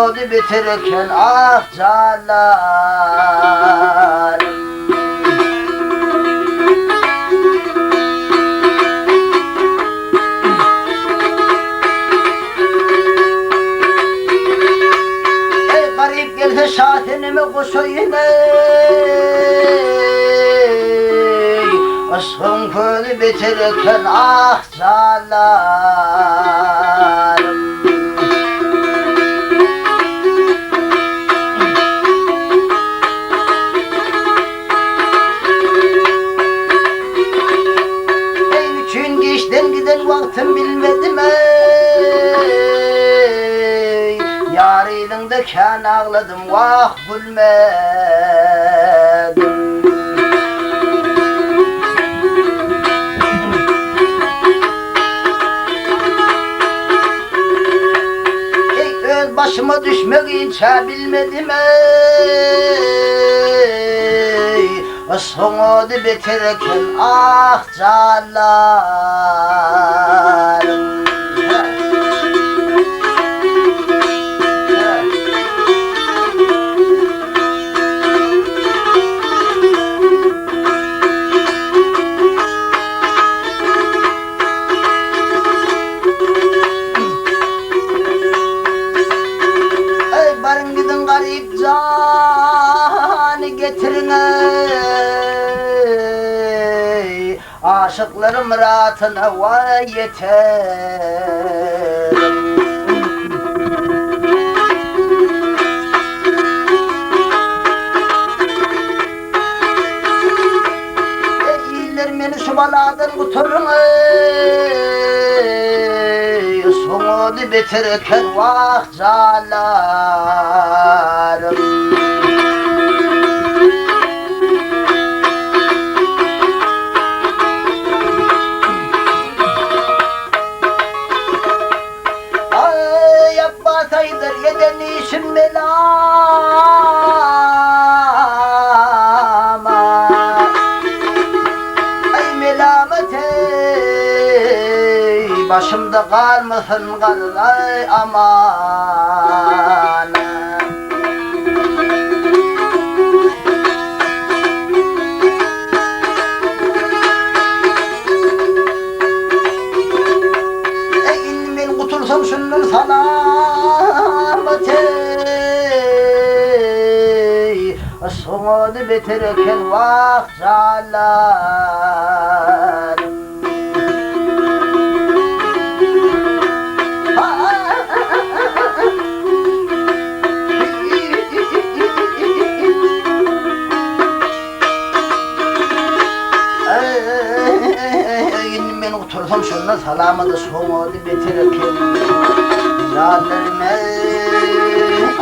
Soğudu bitirirken ah canlarım. Ey garip gelse şahinimi kusuyun aşkın köyü bitirirken ah canlarım. Ey üçün geçten giden vaktim bilmedim ey. Yarıydın da kan ağladım vah gülmedim. Başıma düşmek inça bilmedim ey. Sonu bitirirken ah canlarım. Garip canı getirin ey. Aşıklarım rahatına vay yeterim. Eyler beni şu baladan kurtarın ey. Sonunu bitirirken vah canlarım. Ay yapmasaydır yeden işim melama. Ay melamet ey. Başımda kar mısın kar ay aman. Ey ben kurtulsam şundan selamet ey. Sonu bitirirken vah canlarım. Otursam şundan salamada soğudu bitirirken canlarım ey.